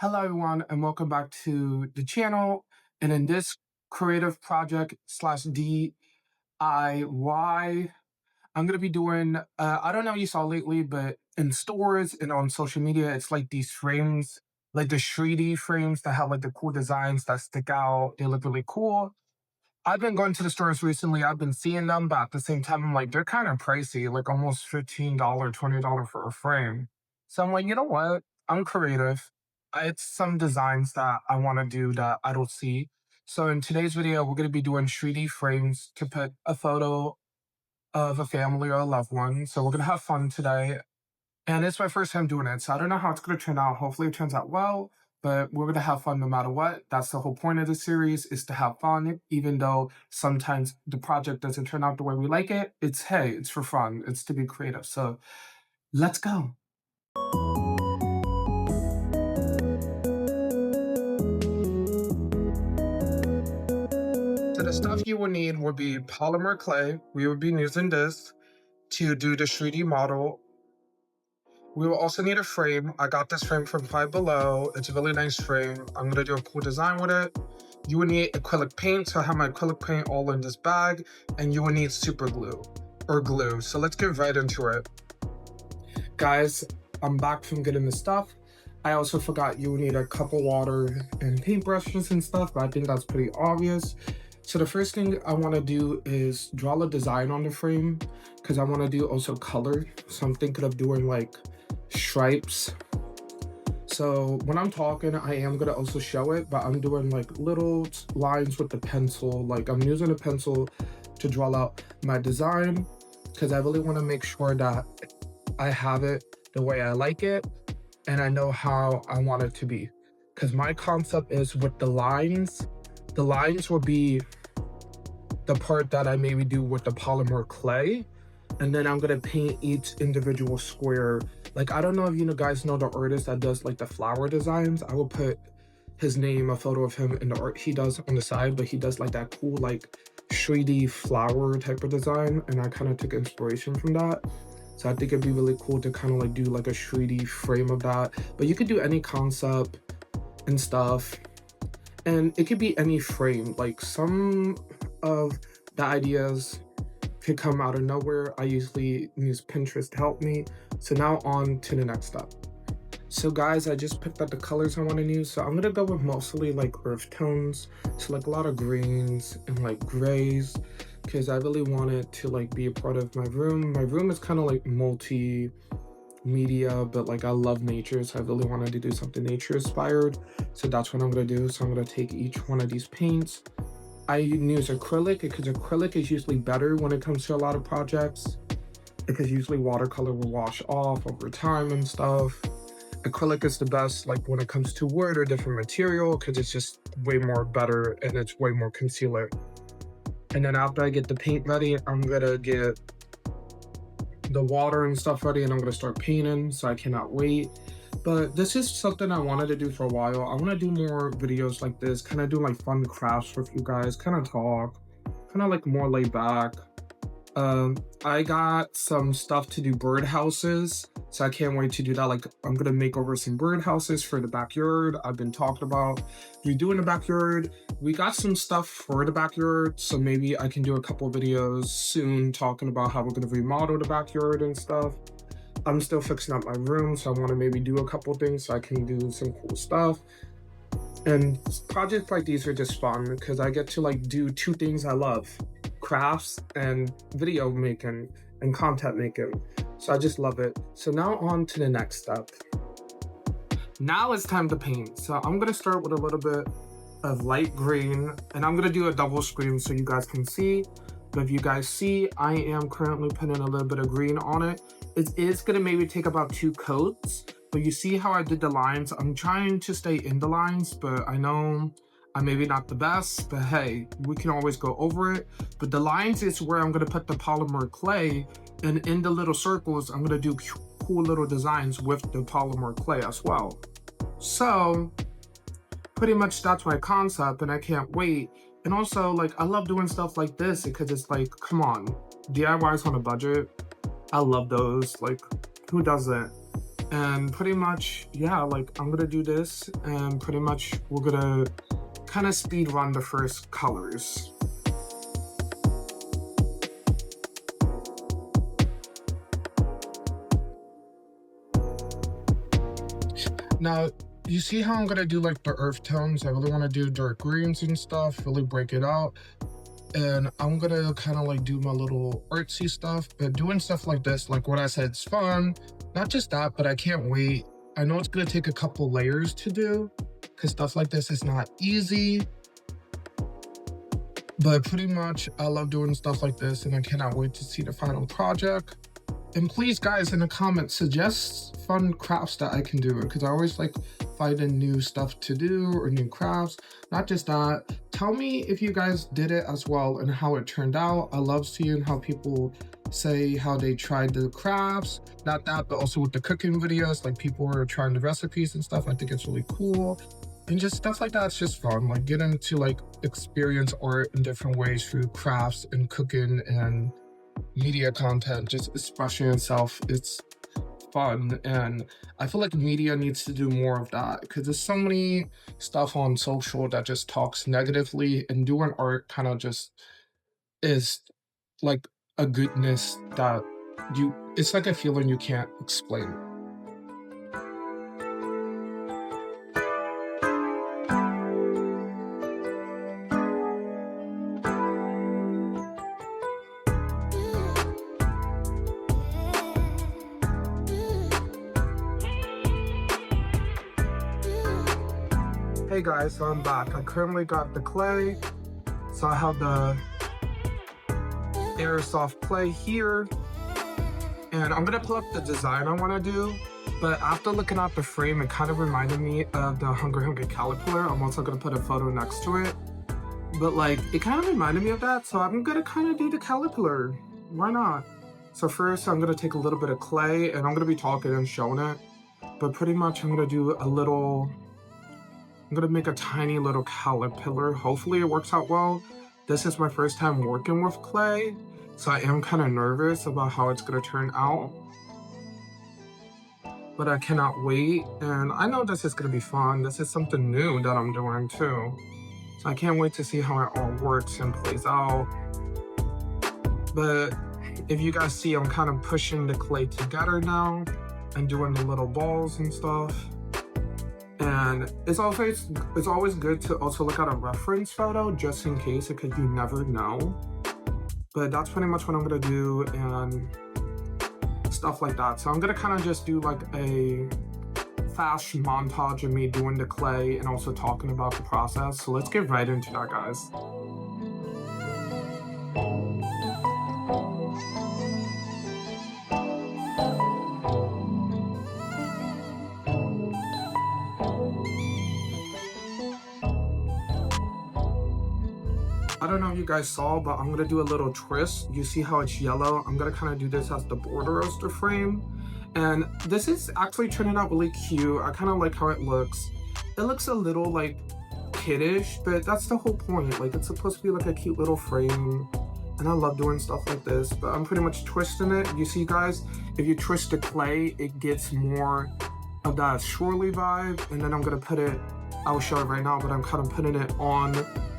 Hello everyone and welcome back to the channel. And in this creative project slash DIY, I'm going to be doing, I don't know if you saw lately, but in stores and on social media, it's like these frames, like the 3D frames that have like the cool designs that stick out. They look really cool. I've been going to the stores recently. I've been seeing them, but at the same time, I'm like, they're kind of pricey, like almost $15, $20 for a frame. So I'm like, you know what? I'm creative. It's some designs that I want to do that I don't see. So in today's video, we're going to be doing 3D frames to put a photo of a family or a loved one. So we're going to have fun today. And it's my first time doing it, so I don't know how it's going to turn out. Hopefully it turns out well, but we're going to have fun no matter what. That's the whole point of the series, is to have fun, even though sometimes the project doesn't turn out the way we like it. Hey, it's for fun. It's to be creative. So let's go. So the stuff you will need will be polymer clay. We will be using this to do the 3D model. We will also need a frame. I got this frame from Five Below. It's a really nice frame. I'm gonna do a cool design with it. You will need acrylic paint, so I have my acrylic paint all in this bag, and you will need super glue or glue. So let's get right into it. Guys, I'm back from getting the stuff. I also forgot you will need a cup of water and paintbrushes and stuff, but I think that's pretty obvious. So the first thing I want to do is draw a design on the frame, because I want to do also color. So I'm thinking of doing like stripes. So when I'm talking, I am going to also show it, but I'm doing like little lines with the pencil. Like I'm using a pencil to draw out my design, because I really want to make sure that I have it the way I like it and I know how I want it to be. Because my concept is with the lines will be the part that I maybe do with the polymer clay, and then I'm gonna paint each individual square. Like, I don't know if you guys know the artist that does like the flower designs. I will put his name, a photo of him in the art he does on the side, but he does like that cool like 3D flower type of design, and I kind of took inspiration from that. So I think it'd be really cool to kind of like do like a 3D frame of that. But you could do any concept and stuff, and it could be any frame. Like some of the ideas could come out of nowhere. I usually use Pinterest to help me. So now on to the next step. So guys, I just picked out the colors I want to use. So I'm gonna go with mostly like earth tones. So like a lot of greens and like grays, because I really want it to like be a part of my room. My room is kind of like multimedia, but like I love nature, so I really wanted to do something nature inspired. So that's what I'm gonna do. So I'm gonna take each one of these paints. I use acrylic because acrylic is usually better when it comes to a lot of projects, because usually watercolor will wash off over time and stuff. Acrylic is the best like when it comes to wood or different material, because it's just way more better and it's way more concealer. And then after I get the paint ready, I'm gonna get the water and stuff ready, and I'm gonna start painting. So I cannot wait. But this is something I wanted to do for a while. I want to do more videos like this, kind of do like fun crafts with you guys, kind of talk, kind of like more laid back. I got some stuff to do bird houses, so I can't wait to do that. Like I'm gonna make over some bird houses for the backyard. I've been talking about redoing the backyard. We got some stuff for the backyard, so maybe I can do a couple videos soon talking about how we're gonna remodel the backyard and stuff. I'm still fixing up my room, so I want to maybe do a couple things so I can do some cool stuff. And projects like these are just fun because I get to like do two things I love: crafts and video making and content making. So I just love it. So now on to the next step. Now it's time to paint. So I'm gonna start with a little bit of light green, and I'm gonna do a double screen so you guys can see. But if you guys see, I am currently putting a little bit of green on it. It is gonna maybe take about 2 coats, but you see how I did the lines? I'm trying to stay in the lines, but I know I'm maybe not the best, but hey, we can always go over it. But the lines is where I'm gonna put the polymer clay, and in the little circles, I'm gonna do cool little designs with the polymer clay as well. So pretty much that's my concept, and I can't wait. And also, like, I love doing stuff like this because it's like, come on, DIYs on a budget. I love those. Like, who doesn't? And pretty much, yeah, like I'm gonna do this and pretty much we're gonna kind of speed run the first colors. Now, you see how I'm gonna do like the earth tones? I really wanna do dark greens and stuff, really break it out. And I'm gonna kind of like do my little artsy stuff, but doing stuff like this, like what I said, it's fun. Not just that, but I can't wait. I know it's gonna take a couple layers to do, because stuff like this is not easy. But pretty much, I love doing stuff like this, and I cannot wait to see the final project. And please, guys, in the comments, suggest fun crafts that I can do, because I always like finding new stuff to do or new crafts. Not just that, tell me if you guys did it as well and how it turned out. I love seeing how people say how they tried the crafts. Not that, but also with the cooking videos, like people are trying the recipes and stuff. I think it's really cool. And just stuff like that, it's just fun. Like getting to like experience art in different ways through crafts and cooking and media content, just expressing yourself. It's fun, and I feel like media needs to do more of that, because there's so many stuff on social that just talks negatively, and doing art kind of just is like a goodness that it's like a feeling you can't explain. Hey guys, so I'm back. I currently got the clay. So I have the airsoft clay here. And I'm gonna pull up the design I wanna do. But after looking at the frame, it kind of reminded me of the Hungry caterpillar. I'm also gonna put a photo next to it. But like, it kind of reminded me of that. So I'm gonna kind of do the caterpillar. Why not? So first I'm gonna take a little bit of clay, and I'm gonna be talking and showing it. But pretty much I'm gonna do I'm gonna make a tiny little caterpillar. Hopefully it works out well. This is my first time working with clay, so I am kind of nervous about how it's gonna turn out. But I cannot wait, and I know this is gonna be fun. This is something new that I'm doing too. So I can't wait to see how it all works and plays out. But if you guys see, I'm kind of pushing the clay together now and doing the little balls and stuff. And it's always good to also look at a reference photo just in case, because you never know. But that's pretty much what I'm gonna do and stuff like that. So I'm gonna kind of just do like a fast montage of me doing the clay and also talking about the process. So let's get right into that, guys. I don't know if you guys saw, but I'm gonna do a little twist. You see how it's yellow? I'm gonna kind of do this as the border of the frame. And this is actually turning out really cute. I kind of like how it looks. It looks a little like kiddish, but that's the whole point. Like, it's supposed to be like a cute little frame. And I love doing stuff like this, but I'm pretty much twisting it. You see, guys, if you twist the clay, it gets more of that swirly vibe. And then I'm gonna put it, I'll show it right now, but I'm kind of putting it on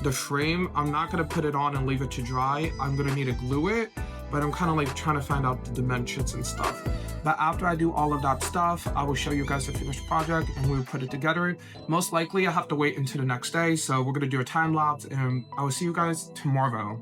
the frame. I'm not gonna put it on and leave it to dry. I'm gonna need to glue it, but I'm kind of like trying to find out the dimensions and stuff. But after I do all of that stuff, I will show you guys the finished project and we'll put it together. Most likely I have to wait until the next day, so we're gonna do a time lapse and I will see you guys tomorrow.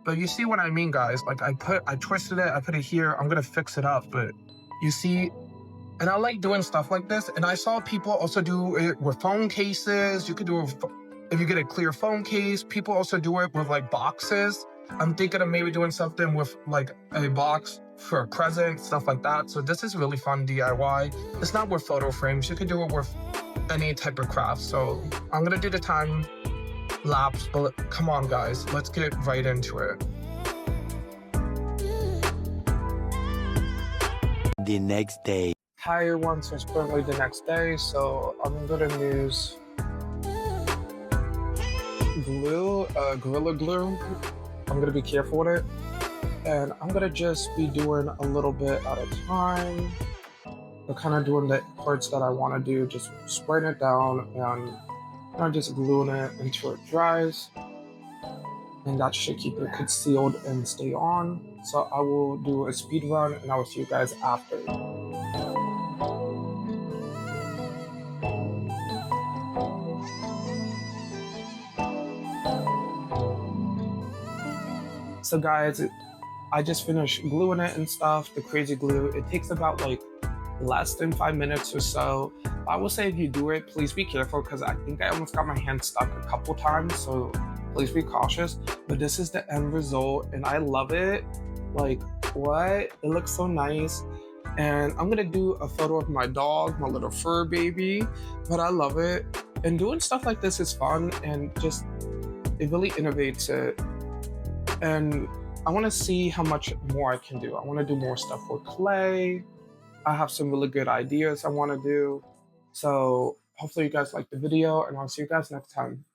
But you see what I mean, guys? Like I twisted it, I put it here, I'm gonna fix it up, but you see. And I like doing stuff like this. And I saw people also do it with phone cases. You could do it if you get a clear phone case. People also do it with like boxes. I'm thinking of maybe doing something with like a box for a present, stuff like that. So this is really fun DIY. It's not with photo frames. You could do it with any type of craft. So I'm gonna do the time lapse, but come on, guys, let's get right into it. The next day. Hi everyone, so it's currently the next day, so I'm gonna use glue, Gorilla Glue. I'm gonna be careful with it, and I'm gonna just be doing a little bit at a time. but kind of doing the parts that I want to do, just spraying it down and just gluing it until it dries, and that should keep it concealed and stay on. So I will do a speed run and I will see you guys after. So guys, I just finished gluing it and stuff, the crazy glue. It takes about like less than 5 minutes or so. I will say if you do it, please be careful because I think I almost got my hand stuck a couple times. So please be cautious. But this is the end result and I love it. Like, what? It looks so nice. And I'm gonna do a photo of my dog, my little fur baby, but I love it. And doing stuff like this is fun and just, it really innovates it. And I wanna see how much more I can do. I wanna do more stuff with clay. I have some really good ideas I wanna do. So hopefully you guys like the video and I'll see you guys next time.